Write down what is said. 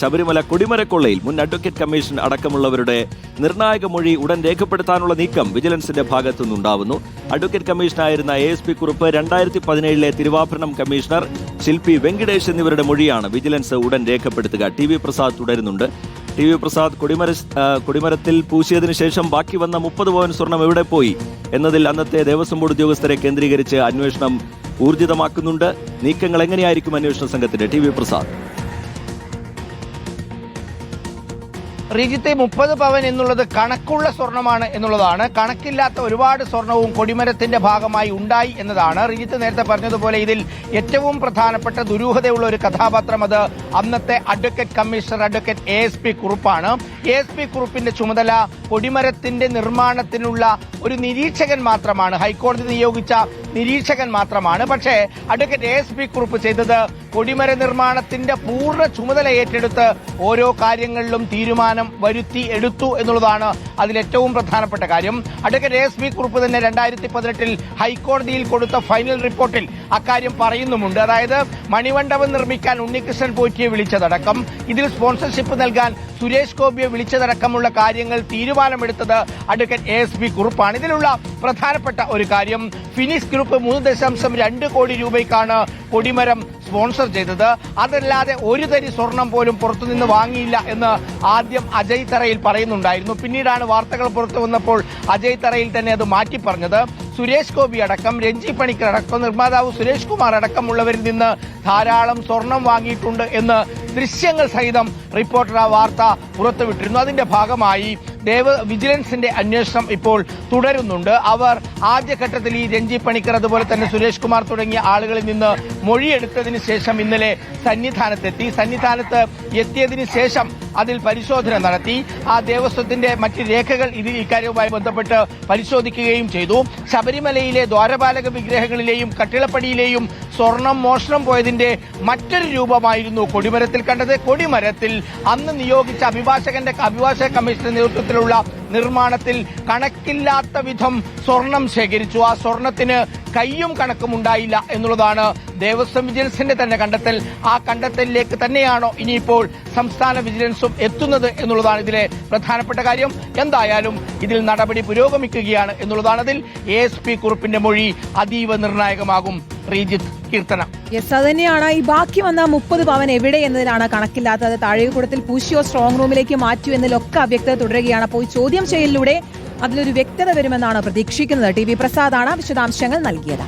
ശബരിമല കൊടിമരക്കൊള്ളയിൽ മുൻ advocate commission അടക്കമുള്ളവരുടെ നിർണായക മൊഴി ഉടൻ രേഖപ്പെടുത്താനുള്ള നീക്കം വിജിലൻസിന്റെ ഭാഗത്തുനിന്നുണ്ടാവുന്നു. അഡ്വക്കേറ്റ് കമ്മീഷനായിരുന്ന ASP കുറുപ്പ്, 2017 തിരുവാഭരണം കമ്മീഷണർ ശില്പി വെങ്കിടേഷ് എന്നിവരുടെ മൊഴിയാണ് വിജിലൻസ് ഉടൻ രേഖപ്പെടുത്തുക. TV പ്രസാദ് തുടരുന്നുണ്ട്. TV പ്രസാദ്, കൊടിമരത്തിൽ പൂശിയതിനു ശേഷം ബാക്കി വന്ന 30 പവൻ സ്വർണം എവിടെ പോയി എന്നതിൽ അന്നത്തെ ദേവസ്വം ബോർഡ് ഉദ്യോഗസ്ഥരെ കേന്ദ്രീകരിച്ച് അന്വേഷണം ഊർജിതമാക്കുന്നുണ്ട്. നീക്കങ്ങൾ എങ്ങനെയായിരിക്കും അന്വേഷണ സംഘത്തിന്റെ? TV പ്രസാദ്. റീജിത്തെ 30 പവൻ എന്നുള്ളത് കണക്കുള്ള സ്വർണമാണ് എന്നുള്ളതാണ്. കണക്കില്ലാത്ത ഒരുപാട് സ്വർണവും കൊടിമരത്തിന്റെ ഭാഗമായി ഉണ്ടായി എന്നതാണ്. റീജിത്ത് നേരത്തെ പറഞ്ഞതുപോലെ ഇതിൽ ഏറ്റവും പ്രധാനപ്പെട്ട ദുരൂഹതയുള്ള ഒരു കഥാപാത്രം അത് അന്നത്തെ advocate commissioner advocate ASP കുറുപ്പാണ്. ASP കുറുപ്പിന്റെ ചുമതല കൊടിമരത്തിന്റെ നിർമ്മാണത്തിനുള്ള ഒരു നിരീക്ഷകൻ മാത്രമാണ്, ഹൈക്കോടതി നിയോഗിച്ച നിരീക്ഷകൻ മാത്രമാണ്. പക്ഷേ അഡ്വക്കേറ്റ് ASP കുറുപ്പ് ചെയ്തത് കൊടിമര നിർമ്മാണത്തിന്റെ പൂർണ്ണ ചുമതല ഏറ്റെടുത്ത് ഓരോ കാര്യങ്ങളിലും തീരുമാനം വരുത്തി എടുത്തു എന്നുള്ളതാണ് അതിലേറ്റവും പ്രധാനപ്പെട്ട കാര്യം. അഡ്വക്കേറ്റ് ASP കുറുപ്പ് തന്നെ 2018 ഹൈക്കോടതിയിൽ കൊടുത്ത ഫൈനൽ റിപ്പോർട്ടിൽ അക്കാര്യം പറയുന്നുമുണ്ട്. അതായത് മണിമണ്ഡപം നിർമ്മിക്കാൻ ഉണ്ണികൃഷ്ണൻ പോറ്റിയെ വിളിച്ചതടക്കം, ഇതിൽ സ്പോൺസർഷിപ്പ് നൽകാൻ സുരേഷ് ഗോപിയെ വിളിച്ചതടക്കമുള്ള കാര്യങ്ങൾ തീരുമാനമെടുത്തത് അഡ്വക്കേറ്റ് ASP കുറുപ്പാണ്. ഇതിലുള്ള പ്രധാനപ്പെട്ട ഒരു കാര്യം, ഫിനിക്സ് ഗ്രൂപ്പ് 3.2 കോടി രൂപയ്ക്കാണ് കൊടിമരം സ്പോൺസർ ചെയ്തത്. അതല്ലാതെ ഒരു തരി സ്വർണം പോലും പുറത്തുനിന്ന് വാങ്ങിയില്ല എന്ന് ആദ്യം അജയ് തറയിൽ പറയുന്നുണ്ടായിരുന്നു. പിന്നീടാണ് വാർത്തകൾ പുറത്തു വന്നപ്പോൾ അജയ് തറയിൽ തന്നെ അത് മാറ്റി പറഞ്ഞത്. സുരേഷ് ഗോപി അടക്കം, രഞ്ജി പണിക്കർ അടക്കം, നിർമ്മാതാവ് സുരേഷ് കുമാർ അടക്കമുള്ളവരിൽ നിന്ന് ധാരാളം സ്വർണം വാങ്ങിയിട്ടുണ്ട് എന്ന് ദൃശ്യങ്ങൾ സഹിതം റിപ്പോർട്ടർ ആ വാർത്ത പുറത്തുവിട്ടിരുന്നു. അതിന്റെ ഭാഗമായി വിജിലൻസിന്റെ അന്വേഷണം ഇപ്പോൾ തുടരുന്നുണ്ട്. അവർ ആദ്യഘട്ടത്തിൽ ഈ രഞ്ജി പണിക്കർ അതുപോലെ തന്നെ സുരേഷ് കുമാർ തുടങ്ങിയ ആളുകളിൽ നിന്ന് മൊഴിയെടുത്തതിന് ശേഷം ഇന്നലെ സന്നിധാനത്തെത്തി. സന്നിധാനത്ത് എത്തിയതിനു ശേഷം അതിൽ പരിശോധന നടത്തി. ആ ദേവസ്വത്തിന്റെ മറ്റ് രേഖകൾ ഇക്കാര്യവുമായി ബന്ധപ്പെട്ട് പരിശോധിക്കുകയും ചെയ്തു. ശബരിമലയിലെ ദ്വാരപാലക വിഗ്രഹങ്ങളിലെയും കട്ടിളപ്പടിയിലെയും സ്വർണം മോഷണം പോയതിന്റെ മറ്റൊരു രൂപമായിരുന്നു കൊടിമരത്തിൽ കണ്ടത്. കൊടിമരത്തിൽ അന്ന് നിയോഗിച്ച അഭിഭാഷക കമ്മീഷന്റെ നേതൃത്വത്തിലുള്ള നിർമ്മാണത്തിൽ കണക്കില്ലാത്ത വിധം സ്വർണം ശേഖരിച്ചു. ആ സ്വർണത്തിന് കയ്യും കണക്കും ഉണ്ടായില്ല എന്നുള്ളതാണ് ദേവസ്വം വിജിലൻസിന്റെ തന്നെ കണ്ടെത്തൽ. ആ കണ്ടെത്തലിലേക്ക് തന്നെയാണോ ഇനിയിപ്പോൾ സംസ്ഥാന വിജിലൻസും എത്തുന്നത് എന്നുള്ളതാണ് ഇതിലെ പ്രധാനപ്പെട്ട കാര്യം. എന്തായാലും ഇതിൽ നടപടി പുരോഗമിക്കുകയാണ് എന്നുള്ളതാണ്. അതിൽ ASP കുറുപ്പിന്റെ മൊഴി അതീവ നിർണായകമാകും. റീജിത്ത്, കീർത്തന. യെസ്, അത് തന്നെയാണ്. ഈ ബാക്കി വന്ന 30 പവൻ എവിടെ എന്നതിലാണ് കണക്കില്ലാത്തത്. താഴെക്കൂടത്തിൽ പൂശിയോ സ്ട്രോങ് റൂമിലേക്ക് മാറ്റിയോ എന്നതിലൊക്കെ അവ്യക്തത തുടരുകയാണ്. അപ്പോൾ ഈ ചോദ്യം ചെയ്യലിലൂടെ അതിലൊരു വ്യക്തത വരുമെന്നാണ് പ്രതീക്ഷിക്കുന്നത്. TV പ്രസാദാണ് വിശദാംശങ്ങൾ നൽകിയത്.